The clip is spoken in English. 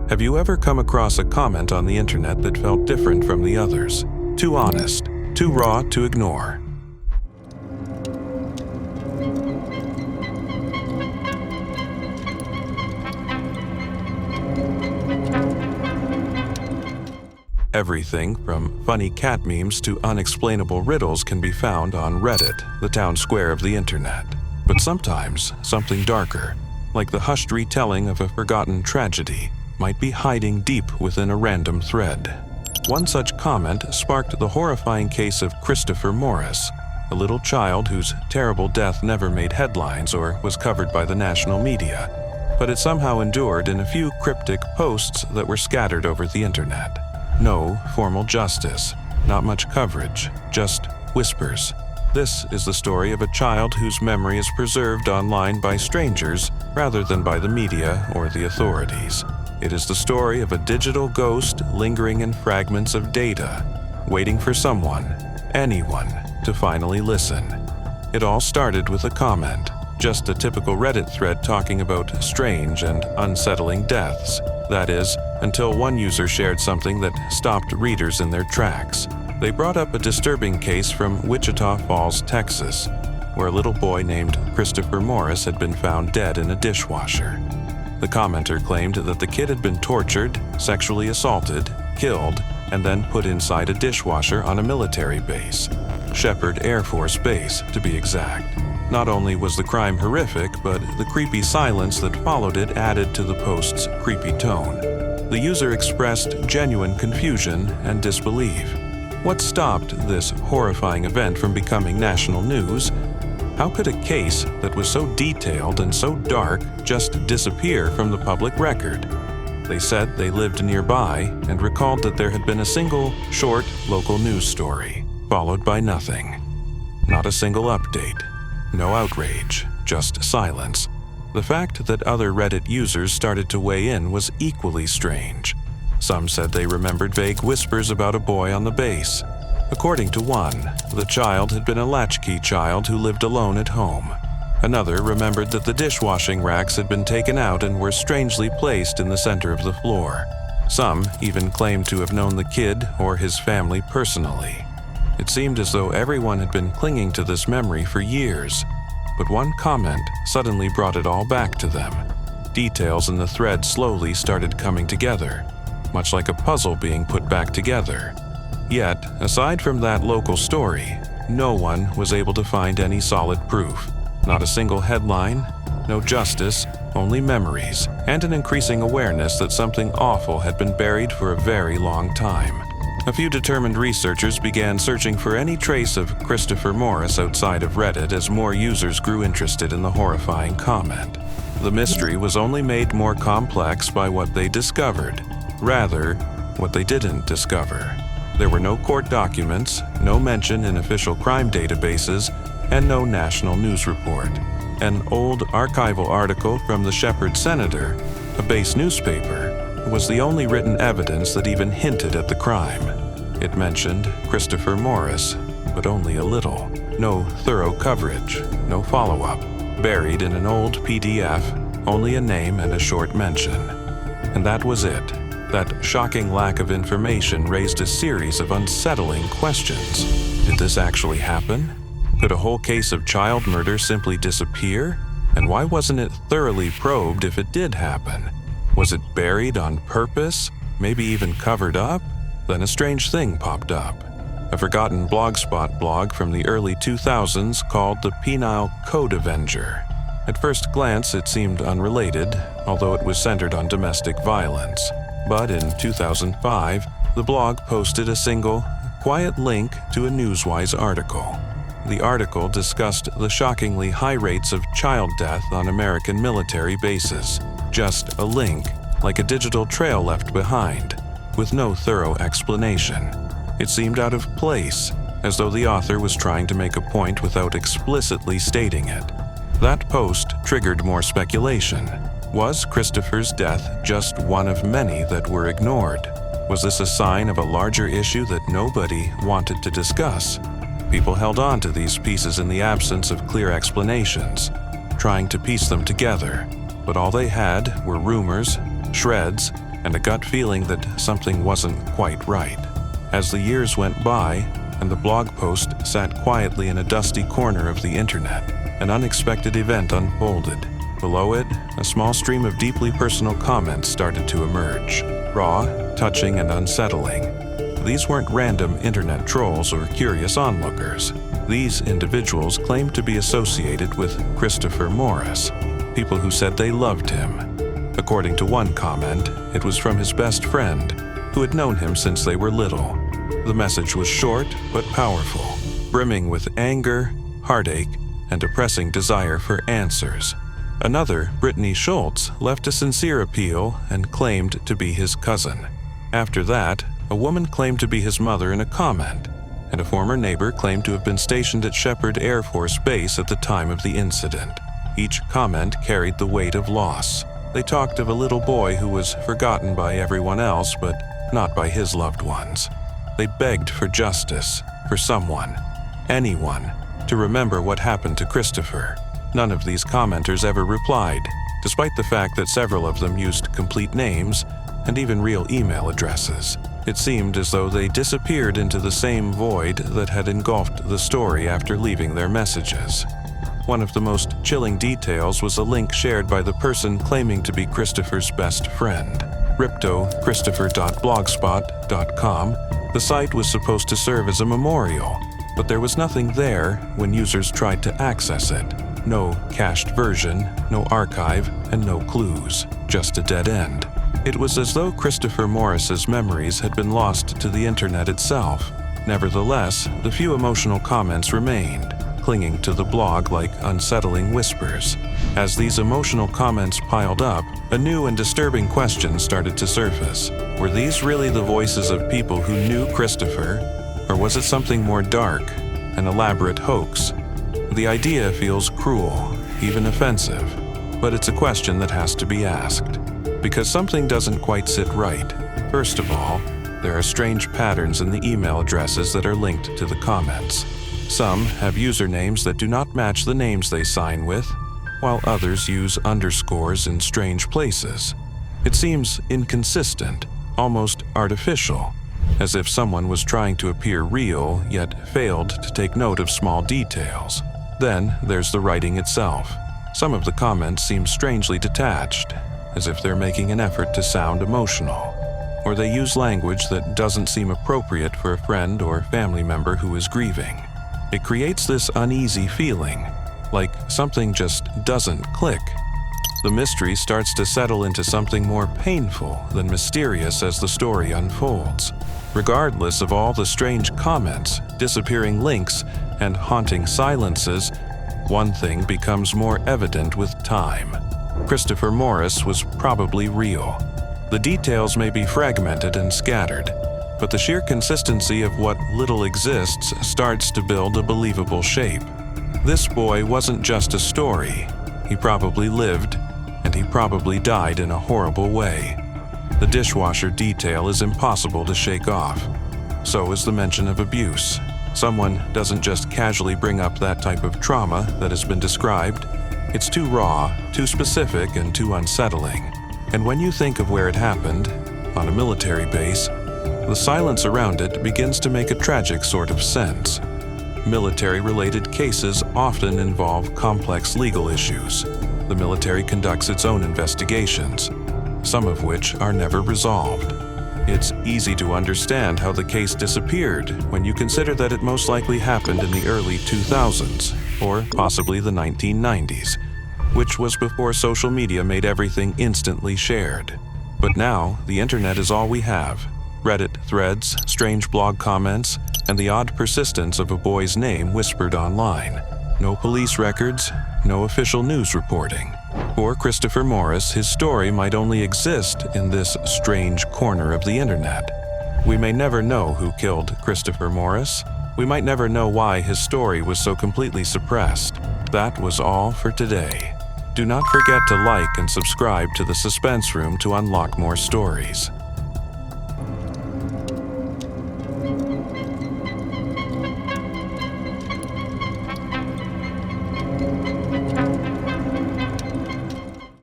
Have you ever come across a comment on the internet that felt different from the others? Too honest, too raw to ignore? Everything from funny cat memes to unexplainable riddles can be found on Reddit, the town square of the internet. But sometimes, something darker, like the hushed retelling of a forgotten tragedy, might be hiding deep within a random thread. One such comment sparked the horrifying case of Christopher Morris, a little child whose terrible death never made headlines or was covered by the national media, but it somehow endured in a few cryptic posts that were scattered over the internet. No formal justice, not much coverage, just whispers. This is the story of a child whose memory is preserved online by strangers rather than by the media or the authorities. It is the story of a digital ghost lingering in fragments of data, waiting for someone, anyone, to finally listen. It all started with a comment, just a typical Reddit thread talking about strange and unsettling deaths. That is, until one user shared something that stopped readers in their tracks. They brought up a disturbing case from Wichita Falls, Texas, where a little boy named Christopher Morris had been found dead in a dishwasher. The commenter claimed that the kid had been tortured, sexually assaulted, killed, and then put inside a dishwasher on a military base, Shepherd Air Force Base to be exact. Not only was the crime horrific, but the creepy silence that followed it added to the post's creepy tone. The user expressed genuine confusion and disbelief. What stopped this horrifying event from becoming national news? How could a case that was so detailed and so dark just disappear from the public record? They said they lived nearby and recalled that there had been a single, short, local news story, followed by nothing. Not a single update. No outrage, just silence. The fact that other Reddit users started to weigh in was equally strange. Some said they remembered vague whispers about a boy on the base. According to one, the child had been a latchkey child who lived alone at home. Another remembered that the dishwashing racks had been taken out and were strangely placed in the center of the floor. Some even claimed to have known the kid or his family personally. It seemed as though everyone had been clinging to this memory for years, but one comment suddenly brought it all back to them. Details in the thread slowly started coming together, much like a puzzle being put back together. Yet, aside from that local story, no one was able to find any solid proof. Not a single headline, no justice, only memories, and an increasing awareness that something awful had been buried for a very long time. A few determined researchers began searching for any trace of Christopher Morris outside of Reddit as more users grew interested in the horrifying comment. The mystery was only made more complex by what they discovered, rather, what they didn't discover. There were no court documents, no mention in official crime databases, and no national news report. An old archival article from the Shepherd Senator, a base newspaper, was the only written evidence that even hinted at the crime. It mentioned Christopher Morris, but only a little. No thorough coverage, no follow-up. Buried in an old PDF, only a name and a short mention. And that was it. That shocking lack of information raised a series of unsettling questions. Did this actually happen? Could a whole case of child murder simply disappear? And why wasn't it thoroughly probed if it did happen? Was it buried on purpose? Maybe even covered up? Then a strange thing popped up. A forgotten blogspot blog from the early 2000s called the Penile Avenger. At first glance, it seemed unrelated, although it was centered on domestic violence. But in 2005, the blog posted a single, quiet link to a Newswise article. The article discussed the shockingly high rates of child death on American military bases. Just a link, like a digital trail left behind, with no thorough explanation. It seemed out of place, as though the author was trying to make a point without explicitly stating it. That post triggered more speculation. Was Christopher's death just one of many that were ignored? Was this a sign of a larger issue that nobody wanted to discuss? People held on to these pieces in the absence of clear explanations, trying to piece them together. But all they had were rumors, shreds, and a gut feeling that something wasn't quite right. As the years went by, and the blog post sat quietly in a dusty corner of the internet, an unexpected event unfolded. Below it, a small stream of deeply personal comments started to emerge, raw, touching, and unsettling. These weren't random internet trolls or curious onlookers. These individuals claimed to be associated with Christopher Morris, people who said they loved him. According to one comment, it was from his best friend, who had known him since they were little. The message was short but powerful, brimming with anger, heartache, and a pressing desire for answers. Another, Brittany Schultz, left a sincere appeal and claimed to be his cousin. After that, a woman claimed to be his mother in a comment, and a former neighbor claimed to have been stationed at Shepherd Air Force Base at the time of the incident. Each comment carried the weight of loss. They talked of a little boy who was forgotten by everyone else, but not by his loved ones. They begged for justice, for someone, anyone, to remember what happened to Christopher. None of these commenters ever replied, despite the fact that several of them used complete names and even real email addresses. It seemed as though they disappeared into the same void that had engulfed the story after leaving their messages. One of the most chilling details was a link shared by the person claiming to be Christopher's best friend. riptochristopher.blogspot.com. The site was supposed to serve as a memorial, but there was nothing there when users tried to access it. No cached version, no archive, and no clues, just a dead end. It was as though Christopher Morris's memories had been lost to the internet itself. Nevertheless, the few emotional comments remained, clinging to the blog like unsettling whispers. As these emotional comments piled up, a new and disturbing question started to surface. Were these really the voices of people who knew Christopher, or was it something more dark, an elaborate hoax? The idea feels cruel, even offensive, but it's a question that has to be asked, because something doesn't quite sit right. First of all, there are strange patterns in the email addresses that are linked to the comments. Some have usernames that do not match the names they sign with, while others use underscores in strange places. It seems inconsistent, almost artificial, as if someone was trying to appear real yet failed to take note of small details. Then there's the writing itself. Some of the comments seem strangely detached, as if they're making an effort to sound emotional, or they use language that doesn't seem appropriate for a friend or family member who is grieving. It creates this uneasy feeling, like something just doesn't click. The mystery starts to settle into something more painful than mysterious as the story unfolds. Regardless of all the strange comments, disappearing links, and haunting silences, one thing becomes more evident with time. Christopher Morris was probably real. The details may be fragmented and scattered, but the sheer consistency of what little exists starts to build a believable shape. This boy wasn't just a story. He probably lived, and he probably died in a horrible way. The dishwasher detail is impossible to shake off. So is the mention of abuse. Someone doesn't just casually bring up that type of trauma that has been described. It's too raw, too specific, and too unsettling. And when you think of where it happened, on a military base, the silence around it begins to make a tragic sort of sense. Military-related cases often involve complex legal issues. The military conducts its own investigations, some of which are never resolved. It's easy to understand how the case disappeared when you consider that it most likely happened in the early 2000s, or possibly the 1990s, which was before social media made everything instantly shared. But now, the internet is all we have. Reddit threads, strange blog comments, and the odd persistence of a boy's name whispered online. No police records, no official news reporting. For Christopher Morris, his story might only exist in this strange corner of the internet. We may never know who killed Christopher Morris. We might never know why his story was so completely suppressed. That was all for today. Do not forget to like and subscribe to the Suspense Room to unlock more stories.